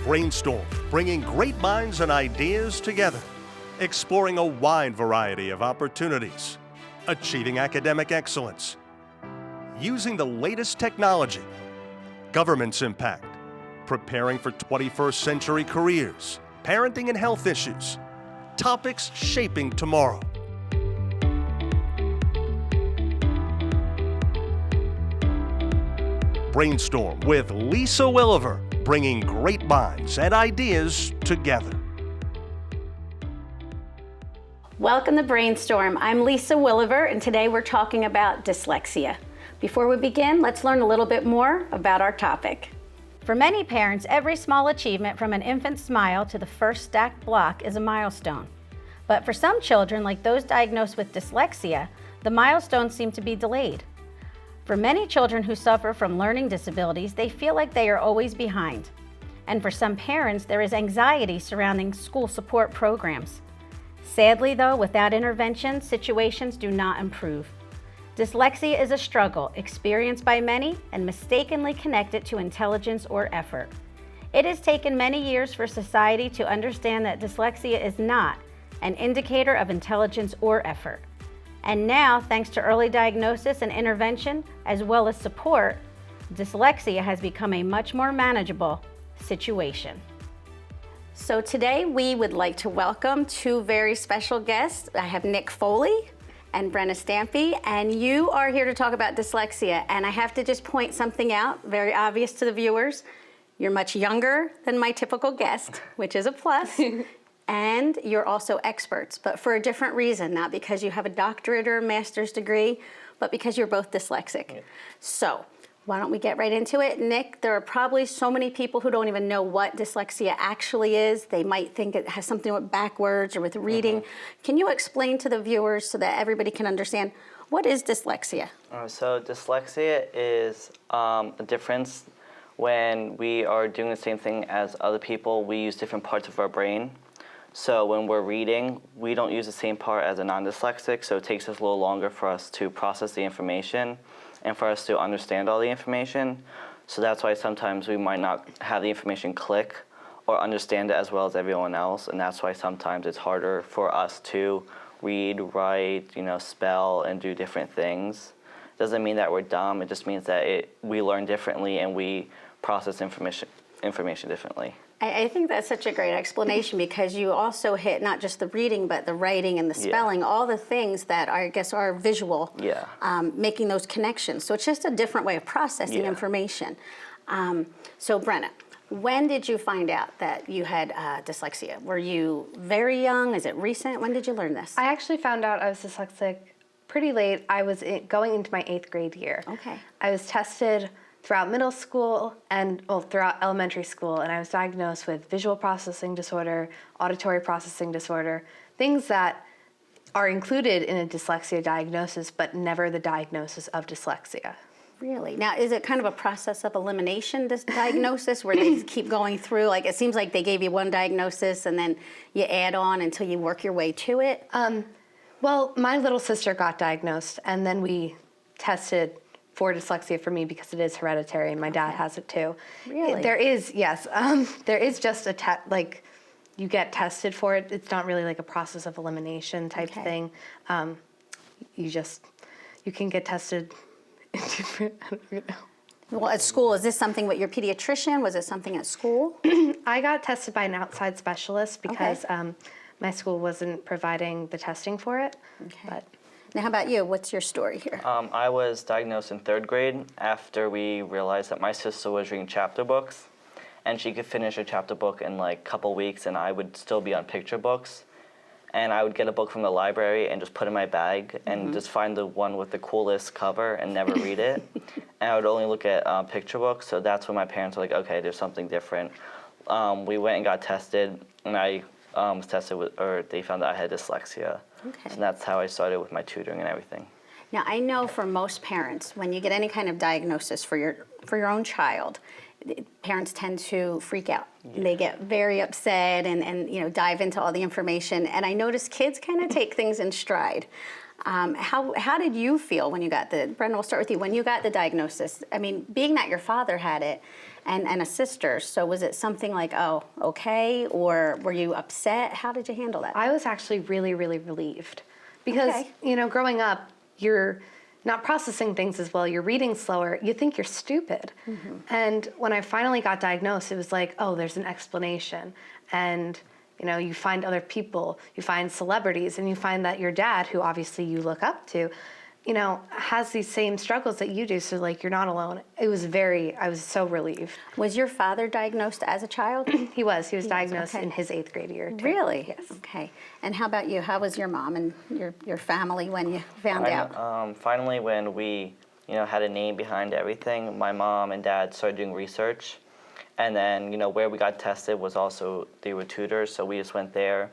Brainstorm, bringing great minds and ideas together, exploring a wide variety of opportunities, achieving academic excellence, using the latest technology, government's impact, preparing for 21st century careers, parenting and health issues, topics shaping tomorrow. Brainstorm with Lisa Willever, bringing great minds and ideas together. Welcome to Brainstorm. I'm Lisa Willever, and today we're talking about dyslexia. Before we begin, let's learn a little bit more about our topic. For many parents, every small achievement from an infant's smile to the first stacked block is a milestone. But for some children, like those diagnosed with dyslexia, the milestones seem to be delayed. For many children who suffer from learning disabilities, they feel like they are always behind. And for some parents, there is anxiety surrounding school support programs. Sadly, though, without intervention, situations do not improve. Dyslexia is a struggle experienced by many and mistakenly connected to intelligence or effort. It has taken many years for society to understand that dyslexia is not an indicator of intelligence or effort. And now, thanks to early diagnosis and intervention, as well as support, dyslexia has become a much more manageable situation. So today we would like to welcome two very special guests. I have Nick Foley and Brenna Stampy, and you are here to talk about dyslexia. And I have to just point something out, very obvious to the viewers. You're much younger than my typical guest, which is a plus. And you're also experts, but for a different reason, not because you have a doctorate or a master's degree, but because you're both dyslexic. Yeah. So why don't we get right into it? Nick, there are probably so many people who don't even know what dyslexia actually is. They might think it has something with backwards or with reading. Can you explain to the viewers so that everybody can understand, what is dyslexia? So dyslexia is a difference when we are doing the same thing as other people. We use different parts of our brain. So when we're reading, we don't use the same part as a non-dyslexic, so it takes us a little longer for us to process the information and for us to understand all the information. So that's why sometimes we might not have the information click or understand it as well as everyone else, and that's why sometimes it's harder for us to read, write, spell, and do different things. Doesn't mean that we're dumb, it just means that we learn differently and we process information differently. I think that's such a great explanation because you also hit not just the reading, but the writing and the spelling, all the things that are visual, making those connections. So it's just a different way of processing information. So Brenna, when did you find out that you had dyslexia? Were you very young? Is it recent? When did you learn this? I actually found out I was dyslexic pretty late. I was going into my 8th grade year. Okay. I was tested throughout middle school and throughout elementary school, and I was diagnosed with visual processing disorder, auditory processing disorder, things that are included in a dyslexia diagnosis, but never the diagnosis of dyslexia. Really? Now, is it kind of a process of elimination, this diagnosis, where they keep going through? Like, it seems like they gave you one diagnosis and then you add on until you work your way to it? Well, my little sister got diagnosed, and then we tested for dyslexia for me because it is hereditary, and my dad has it too. Really? There is, yes. There is just a you get tested for it. It's not really like a process of elimination type thing. You can get tested in different, I don't even know. Well, at school, is this something with your pediatrician? Was it something at school? I got tested by an outside specialist because my school wasn't providing the testing for it. Okay. But now, how about you? What's your story here? I was diagnosed in 3rd grade after we realized that my sister was reading chapter books, and she could finish a chapter book in like a couple weeks, and I would still be on picture books. And I would get a book from the library and just put it in my bag and just find the one with the coolest cover and never read it. And I would only look at picture books, so that's when my parents were like, okay, there's something different. We went and got tested, and I was tested they found that I had dyslexia. Okay. So that's how I started with my tutoring and everything. Now, I know for most parents, when you get any kind of diagnosis for your own child, parents tend to freak out. Yeah. They get very upset and dive into all the information. And I notice kids kind of take things in stride. How did you feel when you got Brendan, we'll start with you. When you got the diagnosis, I mean, being that your father had it, and a sister. So was it something like, oh, okay, or were you upset? How did you handle that? I was actually really, really relieved because, Okay. you know, growing up, you're not processing things as well, you're reading slower, you think you're stupid. And when I finally got diagnosed, it was like, oh, there's an explanation. And, you know, you find other people, you find celebrities, and you find that your dad, who obviously you look up to, you know, has these same struggles that you do. So, like, you're not alone. I was so relieved. Was your father diagnosed as a child? He was diagnosed okay. in his 8th grade year, too. Really? Yes. Okay. And how about you? How was your mom and your family when you found out? Finally, when we, had a name behind everything, my mom and dad started doing research. And then, where we got tested was also, they were tutors, so we just went there.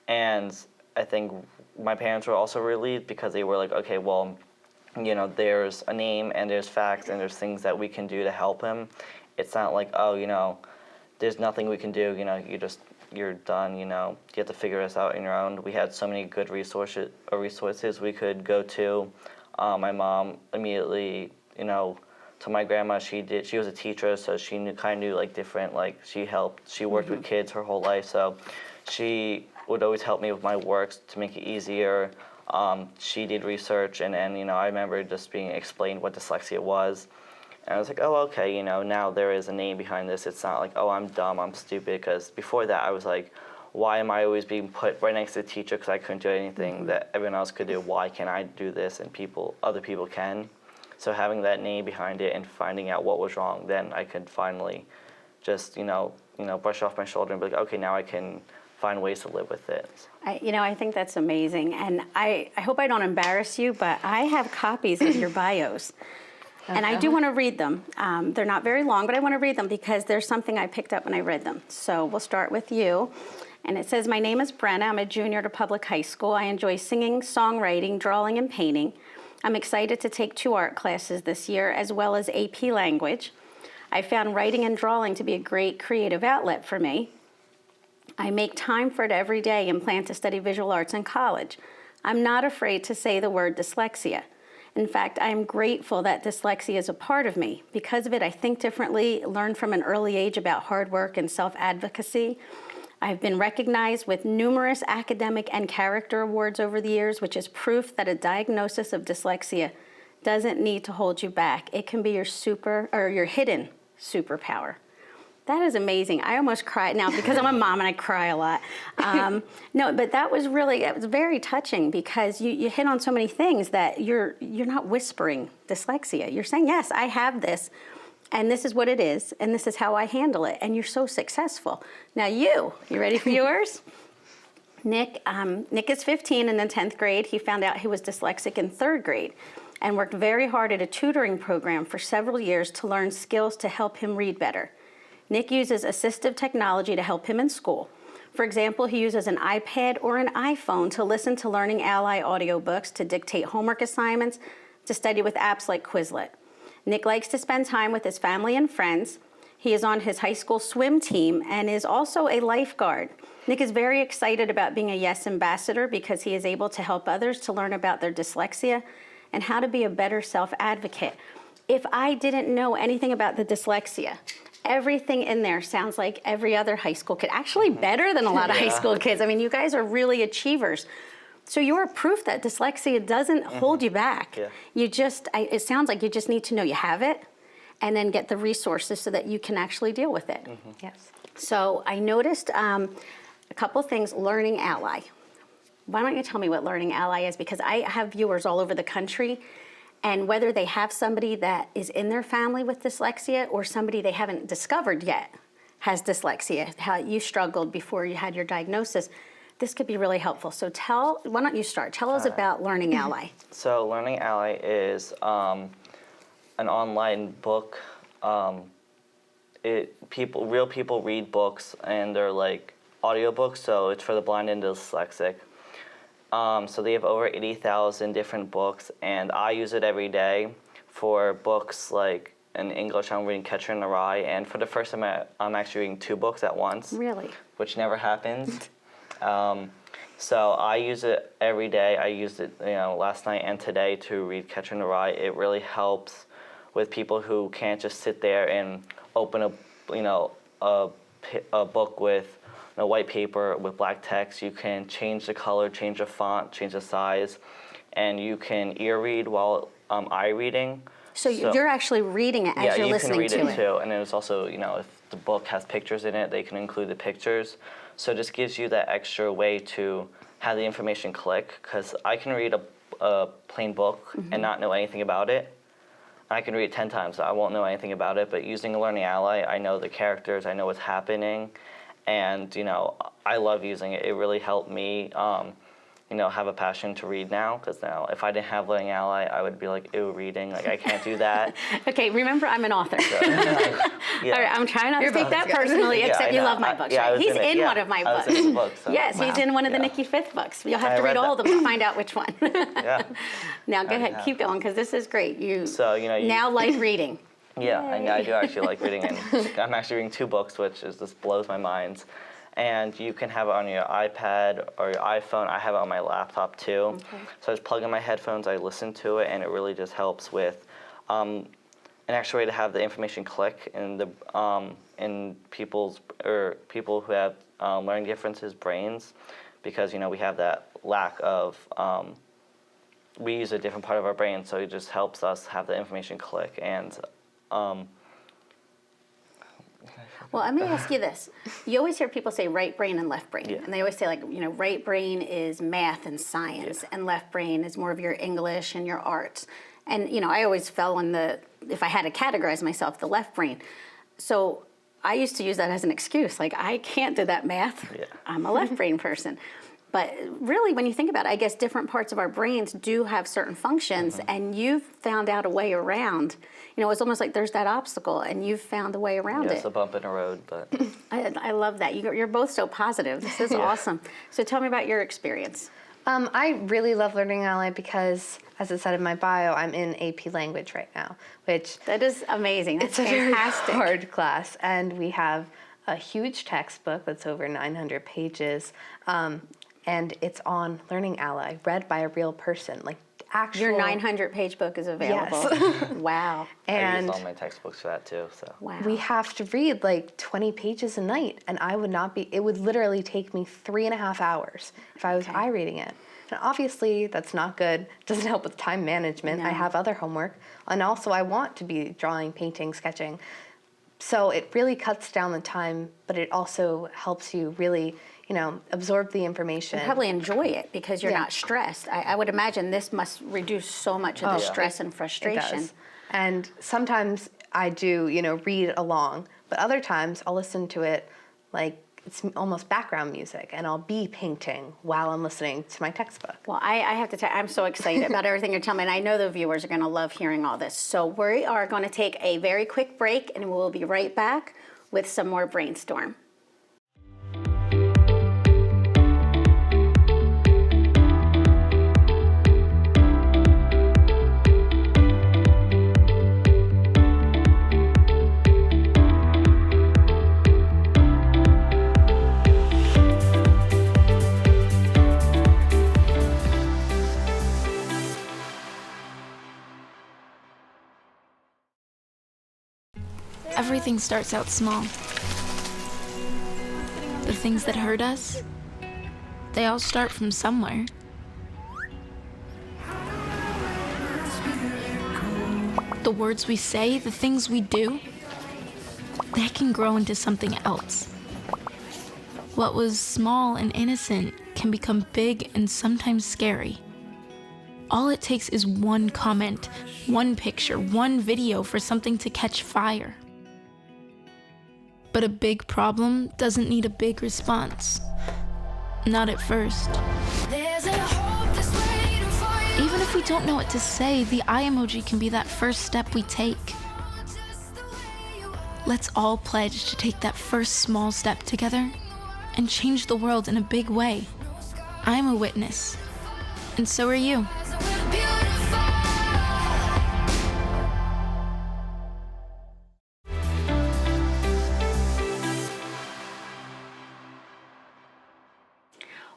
And I think my parents were also relieved because they were like, okay, well, there's a name and there's facts and there's things that we can do to help him. It's not like, oh, there's nothing we can do, you're done, you have to figure this out on your own. We had so many good resources we could go to. My mom immediately, to my grandma, she was a teacher, so she knew like different, like she worked with kids her whole life, so she would always help me with my works to make it easier. She did research, and I remember just being explained what dyslexia was. And I was like, oh, okay, now there is a name behind this. It's not like, oh, I'm dumb, I'm stupid, because before that I was like, why am I always being put right next to the teacher because I couldn't do anything that everyone else could do? Why can't I do this and other people can? So having that name behind it and finding out what was wrong, then I could finally just, brush off my shoulder and be like, okay, now I can find ways to live with it. I think that's amazing. And I hope I don't embarrass you, but I have copies of your bios. And I do want to read them. They're not very long, but I want to read them because there's something I picked up when I read them. So we'll start with you. And it says, my name is Brenna. I'm a junior at a public high school. I enjoy singing, songwriting, drawing, and painting. I'm excited to take 2 art classes this year, as well as AP language. I found writing and drawing to be a great creative outlet for me. I make time for it every day and plan to study visual arts in college. I'm not afraid to say the word dyslexia. In fact, I am grateful that dyslexia is a part of me. Because of it, I think differently, learn from an early age about hard work and self-advocacy. I've been recognized with numerous academic and character awards over the years, which is proof that a diagnosis of dyslexia doesn't need to hold you back. It can be your hidden superpower. That is amazing. I almost cried now because I'm a mom and I cry a lot. No, but it was very touching because you hit on so many things that you're not whispering dyslexia. You're saying, yes, I have this, and this is what it is, and this is how I handle it, and you're so successful. Now you ready for yours? Nick is 15 and in 10th grade. He found out he was dyslexic in 3rd grade and worked very hard at a tutoring program for several years to learn skills to help him read better. Nick uses assistive technology to help him in school. For example, he uses an iPad or an iPhone to listen to Learning Ally audiobooks, to dictate homework assignments, to study with apps like Quizlet. Nick likes to spend time with his family and friends. He is on his high school swim team and is also a lifeguard. Nick is very excited about being a Yes Ambassador because he is able to help others to learn about their dyslexia and how to be a better self-advocate. If I didn't know anything about the dyslexia, everything in there sounds like every other high school kid, actually better than a lot of high school kids. I mean, you guys are really achievers. So you're proof that dyslexia doesn't hold you back. Yeah. It sounds like you just need to know you have it and then get the resources so that you can actually deal with it. Yes. So I noticed a couple things, Learning Ally. Why don't you tell me what Learning Ally is? Because I have viewers all over the country, and whether they have somebody that is in their family with dyslexia or somebody they haven't discovered yet has dyslexia, how you struggled before you had your diagnosis, this could be really helpful. So why don't you start? Tell us about Learning Ally. So Learning Ally is an online book. Real people read books, and they're like audiobooks, so it's for the blind and dyslexic. So they have over 80,000 different books, and I use it every day for books like in English. I'm reading Catcher in the Rye, and for the first time I'm actually reading 2 books at once. Really? Which never happens. So I use it every day. I used it last night and today to read Catcher in the Rye. It really helps with people who can't just sit there and open a book with white paper with black text, you can change the color, change the font, change the size, and you can ear read while eye reading. So you're actually reading it as you're listening to it. Yeah, you can read it too. And it's also, if the book has pictures in it, they can include the pictures. So it just gives you that extra way to have the information click, because I can read a plain book and not know anything about it. I can read it 10 times, I won't know anything about it, but using a Learning Ally, I know the characters, I know what's happening, and I love using it. It really helped me have a passion to read now, because now if I didn't have Learning Ally, I would be like, ew, reading, like I can't do that. Okay, remember I'm an author. So, All right, I'm trying not to take that personally, except you love my books, right? He's in one of my books. I was in the book, so. Yes, he's in one of the Nikki Fifth books. You'll have to read all of them to find out which one. Yeah. Now go ahead, keep going, because this is great. You now like reading. Yeah, I do actually like reading, and I'm actually reading 2 books, which just blows my mind. And you can have it on your iPad or your iPhone. I have it on my laptop too. Okay. So I just plug in my headphones, I listen to it, and it really just helps with an extra way to have the information click in people who have learning differences brains, because we have that lack of we use a different part of our brain, so it just helps us have the information click. And well, let me ask you this. You always hear people say right brain and left brain. Yeah. And they always say, right brain is math and science, and left brain is more of your English and your arts. And, I always fell on if I had to categorize myself, the left brain. So I used to use that as an excuse. Like, I can't do that math. Yeah. I'm a left brain person. But really, when you think about it, I guess different parts of our brains do have certain functions, and you've found out a way around. It's almost like there's that obstacle, and you've found a way around it. It's a bump in the road, but... I love that. You're both so positive. This is awesome. So tell me about your experience. I really love Learning Ally because, as it said in my bio, I'm in AP Language right now, which... That is amazing. That's fantastic. It's a very hard class, and we have a huge textbook that's over 900 pages, and it's on Learning Ally, read by a real person, like actual... Your 900-page book is available. Yes. Wow. And I use all my textbooks for that too, so... Wow. We have to read like 20 pages a night, and it would literally take me 3.5 hours if I was eye reading it. And obviously, that's not good. It doesn't help with time management. No. I have other homework, and also I want to be drawing, painting, sketching. So it really cuts down the time, but it also helps you really... absorb the information. You probably enjoy it because you're not stressed. I would imagine this must reduce so much of the stress and frustration. It does. And sometimes I do, read along, but other times I'll listen to it like it's almost background music, and I'll be painting while I'm listening to my textbook. Well, I have to tell you, I'm so excited about everything you're telling me, and I know the viewers are going to love hearing all this. So we are going to take a very quick break, and we'll be right back with some more Brainstorm. Everything starts out small. The things that hurt us, they all start from somewhere. The words we say, the things we do, they can grow into something else. What was small and innocent can become big and sometimes scary. All it takes is one comment, one picture, one video for something to catch fire. But a big problem doesn't need a big response. Not at first. Even if we don't know what to say, the eye emoji can be that first step we take. Let's all pledge to take that first small step together and change the world in a big way. I'm a witness, and so are you.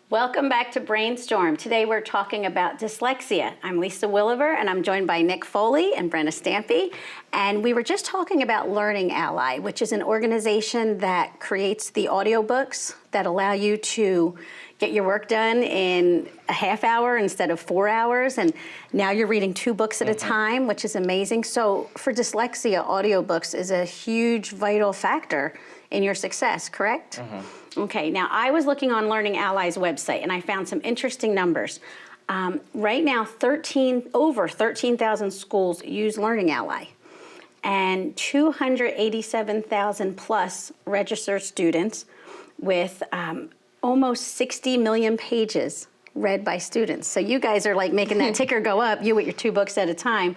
Welcome back to Brainstorm. Today we're talking about dyslexia. I'm Lisa Willever, and I'm joined by Nick Foley and Brenna Stampy. And we were just talking about Learning Ally, which is an organization that creates the audiobooks that allow you to get your work done in a half hour instead of 4 hours. And now you're reading 2 books at a time, which is amazing. So for dyslexia, audiobooks is a huge, vital factor in your success, correct? Okay, now I was looking on Learning Ally's website and I found some interesting numbers. Right now, over 13,000 schools use Learning Ally, and 287,000 plus registered students with almost 60 million pages read by students. So you guys are like making that ticker go up, you with your 2 books at a time,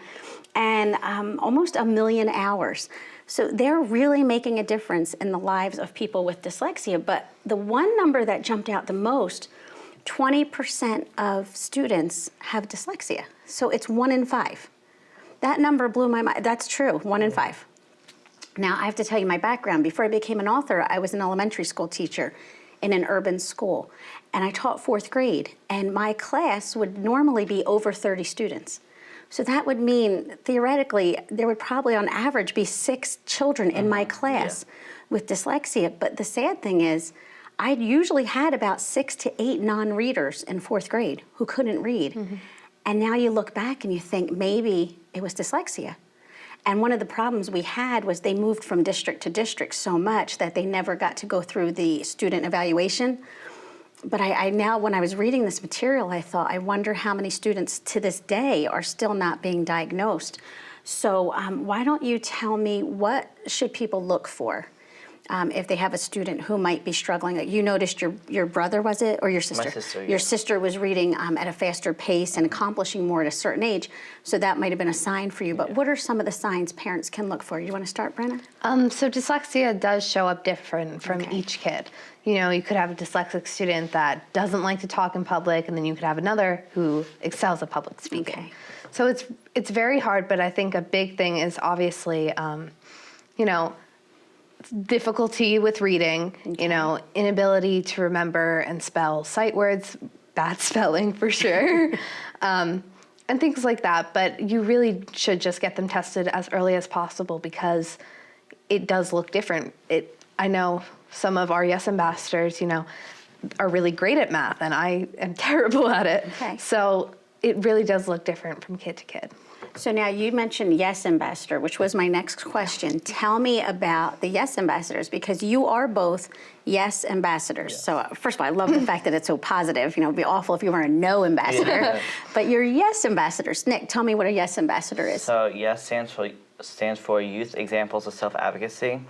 and almost 1 million hours. So they're really making a difference in the lives of people with dyslexia. But the one number that jumped out the most, 20% of students have dyslexia. So it's 1 in 5. That number blew my mind. That's true, 1 in 5. Now I have to tell you my background. Before I became an author, I was an elementary school teacher in an urban school. And I taught 4th grade. And my class would normally be over 30 students. So that would mean, theoretically, there would probably on average be 6 children in my class with dyslexia. But the sad thing is, I usually had about 6 to 8 non-readers in 4th grade who couldn't read. And now you look back and you think maybe it was dyslexia. And one of the problems we had was they moved from district to district so much that they never got to go through the student evaluation. But I now, when I was reading this material, I thought, I wonder how many students to this day are still not being diagnosed. So why don't you tell me, what should people look for if they have a student who might be struggling? Like you noticed your brother, was it, or your sister? My sister, yeah. Your sister was reading at a faster pace and accomplishing more at a certain age, so that might have been a sign for you. But what are some of the signs parents can look for? You want to start, Brenna? So dyslexia does show up different from each kid. You know, you could have a dyslexic student that doesn't like to talk in public, and then you could have another who excels at public speaking. So it's very hard, but I think a big thing is obviously, you know, difficulty with reading, you know, inability to remember and spell sight words, bad spelling for sure, and things like that. But you really should just get them tested as early as possible because it does look different. I know some of our Yes ambassadors, you know, are really great at math, and I am terrible at it. So it really does look different from kid to kid. So now you mentioned Yes Ambassador, which was my next question. Tell me about the Yes Ambassadors, because you are both Yes Ambassadors. So first of all, I love the fact that it's so positive. You know, it'd be awful if you were a No Ambassador. But you're Yes Ambassadors. Nick, tell me what a Yes Ambassador is. So Yes stands for Youth Examples of Self-Advocacy.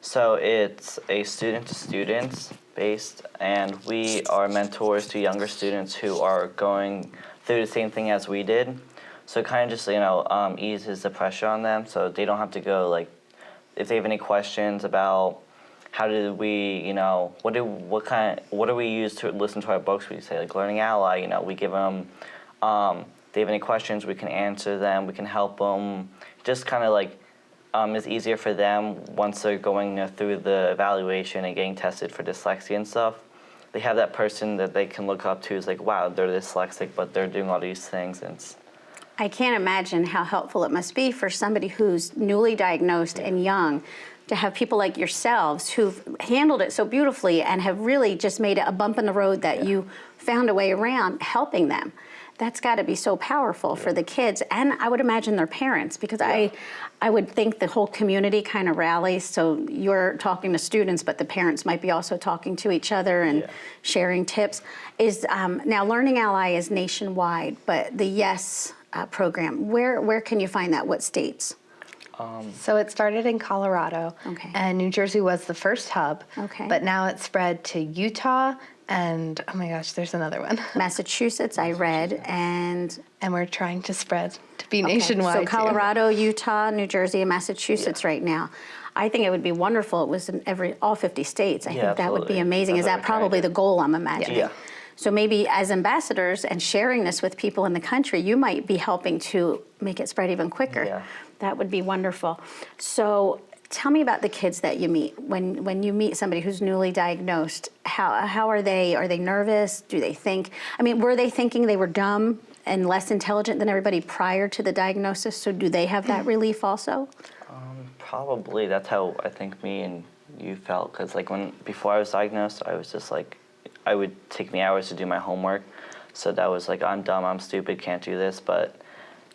So it's a student-to-students based, and we are mentors to younger students who are going through the same thing as we did. So it kind of just, you know, eases the pressure on them, so they don't have to go, like, if they have any questions about how did we, you know, what do we use to listen to our books? We say, like, Learning Ally, you know, we give them, they have any questions, we can answer them, we can help them. Just kind of like, it's easier for them once they're going through the evaluation and getting tested for dyslexia and stuff. They have that person that they can look up to. Is like, wow, they're dyslexic, but they're doing all these things. And I can't imagine how helpful it must be for somebody who's newly diagnosed and young to have people like yourselves who've handled it so beautifully and have really just made it a bump in the road that you found a way around, helping them. That's got to be so powerful for the kids, and I would imagine their parents, because I would think the whole community kind of rallies. So you're talking to students, but the parents might be also talking to each other and sharing tips. Now Learning Ally is nationwide, but the Yes program, where can you find that? What states? So it started in Colorado, and New Jersey was the first hub, but now it's spread to Utah, and oh my gosh, there's another one. Massachusetts, I read, and we're trying to spread to be nationwide. So Colorado, Utah, New Jersey, and Massachusetts right now. I think it would be wonderful. It was in all 50 states. I think that would be amazing. Is that probably the goal, I'm imagining? Yeah. So maybe as ambassadors and sharing this with people in the country, you might be helping to make it spread even quicker. Yeah. That would be wonderful. So Tell me about the kids that you meet. When you meet somebody who's newly diagnosed, how are they? Are they nervous? Do they think? I mean, were they thinking they were dumb and less intelligent than everybody prior to the diagnosis? So do they have that relief also? Probably. That's how I think me and you felt. Because like before I was diagnosed, I was just like, I would take me hours to do my homework. So that was like, I'm dumb, I'm stupid, can't do this. But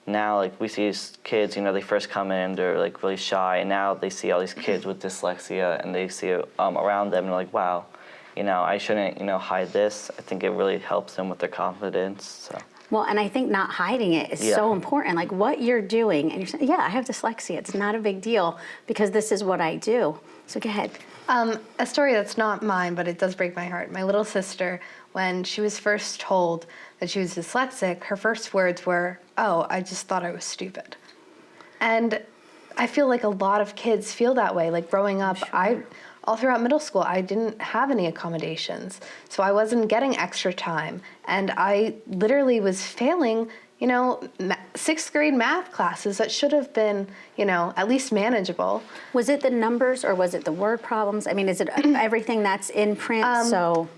now, like, we see these kids, they first come in, they're like really shy, and now they see all these kids with dyslexia, and they see it around them, and they're like, wow, I shouldn't, hide this. I think it really helps them with their confidence. So. Well, and I think not hiding it is so important. Like what you're doing, and you're saying, yeah, I have dyslexia. It's not a big deal because this is what I do. So go ahead. A story that's not mine, but it does break my heart. My little sister, when she was first told that she was dyslexic, her first words were, "Oh, I just thought I was stupid." And I feel like a lot of kids feel that way. Like growing up, all throughout middle school, I didn't have any accommodations. So I wasn't getting extra time. And I literally was failing, sixth grade math classes that should have been, at least manageable. Was it the numbers or was it the word problems? I mean, is it everything that's in print?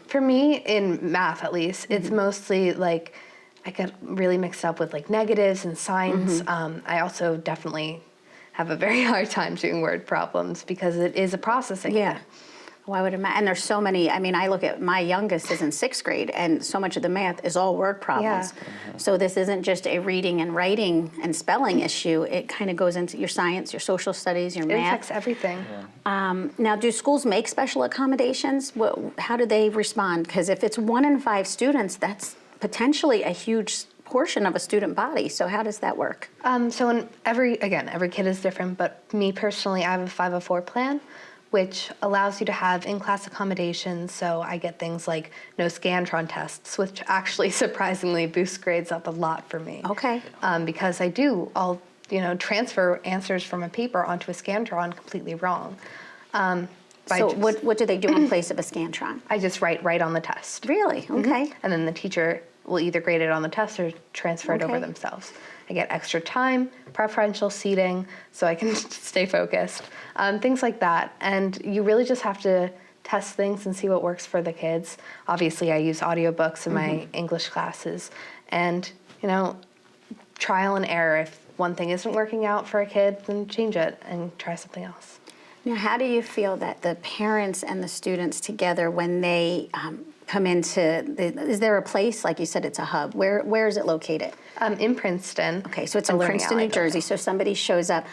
For me, in math at least, it's mostly like I get really mixed up with like negatives and signs. I also definitely have a very hard time doing word problems because it is a processing thing. Well, I would imagine, and there's so many. I mean, I look at my youngest is in sixth grade, and so much of the math is all word problems. So this isn't just a reading and writing and spelling issue. It kind of goes into your science, your social studies, your math. It affects everything. Now, do schools make special accommodations? How do they respond? Because if it's 1 in 5 students, that's potentially a huge portion of a student body. So how does that work? So every kid is different, but me personally, I have a 504 plan, which allows you to have in-class accommodations. So I get things like no Scantron tests, which actually surprisingly boosts grades up a lot for me. Okay. Because I'll transfer answers from a paper onto a Scantron completely wrong. What do they do in place of a Scantron? I just write on the test. Really? Okay. And then the teacher will either grade it on the test or transfer it over themselves. I get extra time, preferential seating, so I can stay focused, things like that. And you really just have to test things and see what works for the kids. Obviously, I use audiobooks in my English classes. And, trial and error. If one thing isn't working out for a kid, then change it and try something else. Now, how do you feel that the parents and the students together, when they come into, is there a place, like you said, it's a hub, where is it located? In Princeton. Okay, so it's in Princeton, New Jersey, so somebody shows up.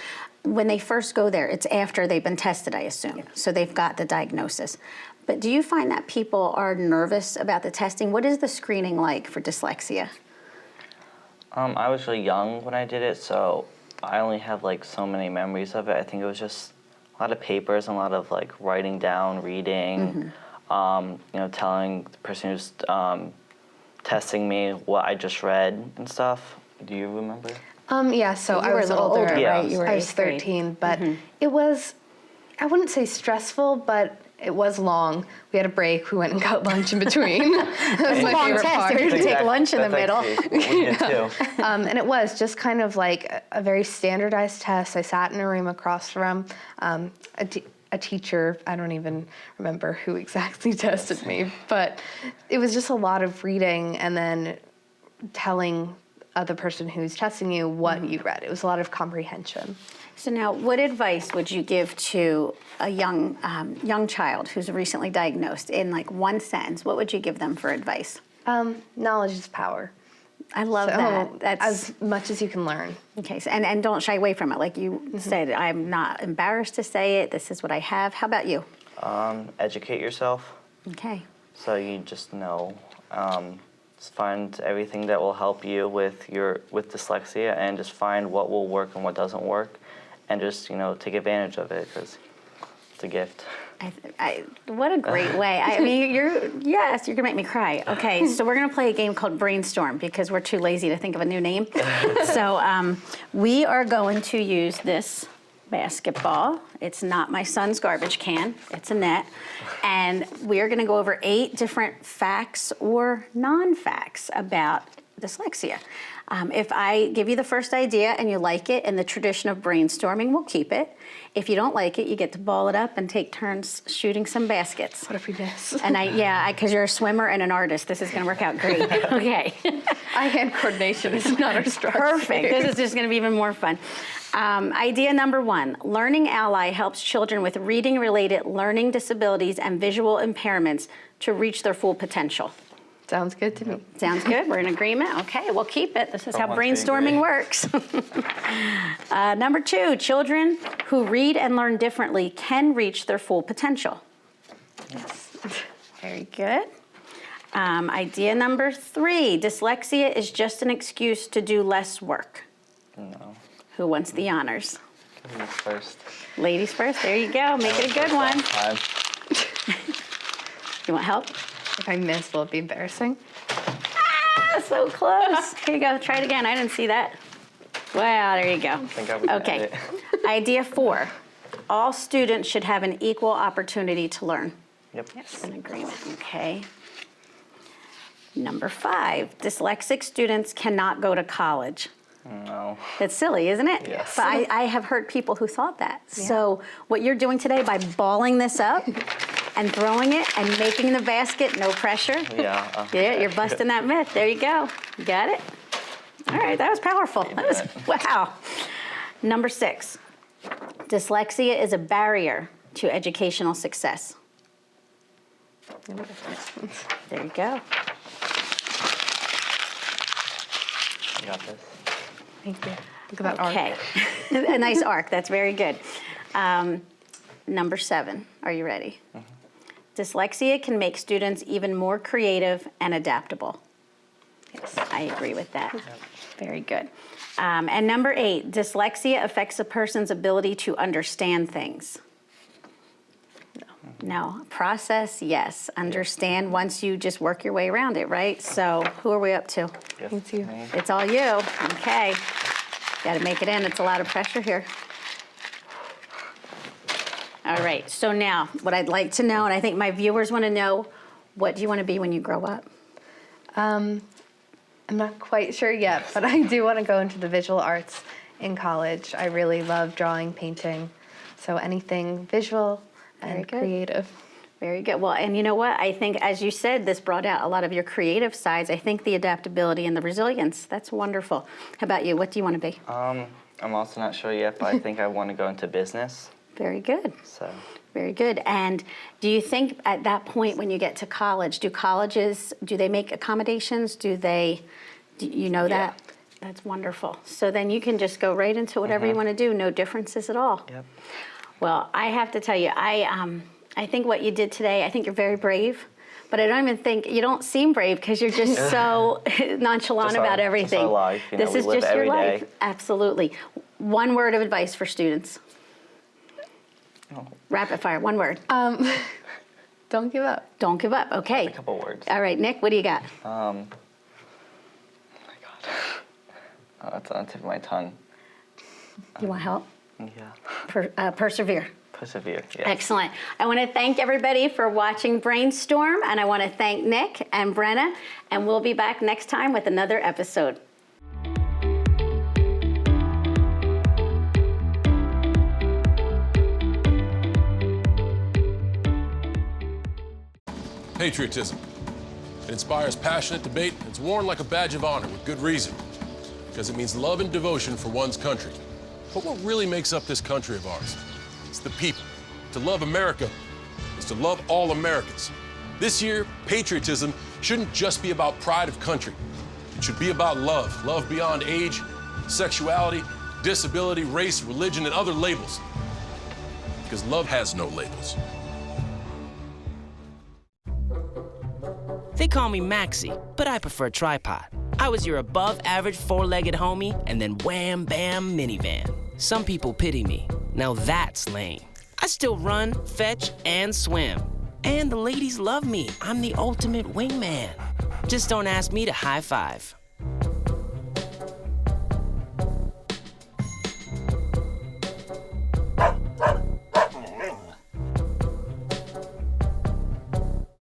When they first go there, it's after they've been tested, I assume, so they've got the diagnosis. But do you find that people are nervous about the testing? What is the screening like for dyslexia? I was really young when I did it, so I only have like so many memories of it. I think it was just a lot of papers and a lot of like writing down, reading, telling the person who's testing me what I just read and stuff. Do you remember? So I was older, right? You were I was 13, but it was, I wouldn't say stressful, but it was long. We had a break. We went and got lunch in between. That was my favorite part. You could take lunch in the middle. We did too. And it was just kind of like a very standardized test. I sat in a room across from a teacher. I don't even remember who exactly tested me, but it was just a lot of reading and then telling the person who's testing you what you read. It was a lot of comprehension. So now, what advice would you give to a young child who's recently diagnosed in like one sentence? What would you give them for advice? Knowledge is power. I love that. That's as much as you can learn. Okay, so, and don't shy away from it. Like you said, I'm not embarrassed to say it. This is what I have. How about you? Educate yourself. Okay. So you just know. Just find everything that will help you with dyslexia, and just find what will work and what doesn't work, and just take advantage of it because it's a gift. What a great way. I mean, you're gonna make me cry. Okay, so we're gonna play a game called Brainstorm because we're too lazy to think of a new name. So we are going to use this basketball. It's not my son's garbage can, it's a net. And we are gonna go over 8 different facts or non-facts about dyslexia. If I give you the first idea and you like it, in the tradition of brainstorming, we'll keep it. If you don't like it, you get to ball it up and take turns shooting some baskets. What if we miss? And because you're a swimmer and an artist, this is going to work out great. Okay. Eye-hand coordination is not our strong Perfect. suit. This is just going to be even more fun. Idea number 1, Learning Ally helps children with reading-related learning disabilities and visual impairments to reach their full potential. Sounds good to me. Sounds good. We're in agreement. Okay, we'll keep it. This is how Someone's brainstorming angry. works. Number 2, children who read and learn differently can reach their full potential. Yes. Very good. Idea number 3, dyslexia is just an excuse to do less work. No. Who wants the honors? Ladies first. Ladies first. There you go. Make it a good one. Time. You want help? If I miss, will it be embarrassing? Ah, so close. Here you go. Try it again. I didn't see that. Wow, there you go. I think I would Okay. edit it. Idea 4. All students should have an equal opportunity to learn. Yep. Yes, in agreement. Okay. Number 5. Dyslexic students cannot go to college. No. That's silly, isn't it? Yes. But I have heard people who thought that. So what you're doing today by balling this up and throwing it and making the basket, no pressure. Yeah. Yeah, you're busting that myth. There you go. You got it? All right, that was powerful. That was, wow. Number 6, dyslexia is a barrier to educational success. There you go. You got this. Thank you. Look at that arc. Okay, a nice arc. That's very good. Number 7, are you ready? Dyslexia can make students even more creative and adaptable. Yes. I agree with that. Very good. And number 8, dyslexia affects a person's ability to understand things. No. Process, yes. Understand once you just work your way around it, right? So who are we up to? Yes. It's you. Me. It's all you. Okay. Got to make it in. It's a lot of pressure here. All right. So now, what I'd like to know, and I think my viewers want to know, what do you want to be when you grow up? I'm not quite sure yet, but I do want to go into the visual arts in college. I really love drawing, painting, so anything visual Very and good. creative. Very good. Well, and you know what? I think, as you said, this brought out a lot of your creative sides. I think the adaptability and the resilience, that's wonderful. How about you? What do you want to be? I'm also not sure yet, but I think I want to go into business. Very good. So. Very good. And do you think at that point when you get to college, do colleges, do they make accommodations? Do you know that? That's wonderful. So then you can just go right into whatever you want to do, no differences at all. Yep. Well, I have to tell you, I think what you did today, I think you're very brave. But I don't even think, you don't seem brave because you're just so nonchalant Just about our- everything. just our life, you know, This we is live just your every life. day. Absolutely. One word of advice for students. Oh. Rapid fire, one word. Don't give up. Don't give up. Okay. A couple words. All right, Nick, what do you got? Oh my God. Oh, it's on the tip of my tongue. You want help? Yeah. Persevere. Persevere. Yes. Excellent. I want to thank everybody for watching Brainstorm, and I want to thank Nick and Brenna, and we'll be back next time with another episode. Patriotism. It inspires passionate debate. It's worn like a badge of honor with good reason, because it means love and devotion for one's country. But what really makes up this country of ours? It's the people. To love America is to love all Americans. This year, patriotism shouldn't just be about pride of country. It should be about love. Love beyond age, sexuality, disability, race, religion, and other labels. Because love has no labels. They call me Maxie, but I prefer tripod. I was your above-average four-legged homie, and then wham, bam, minivan. Some people pity me. Now that's lame. I still run, fetch, and swim. And the ladies love me. I'm the ultimate wingman. Just don't ask me to high five.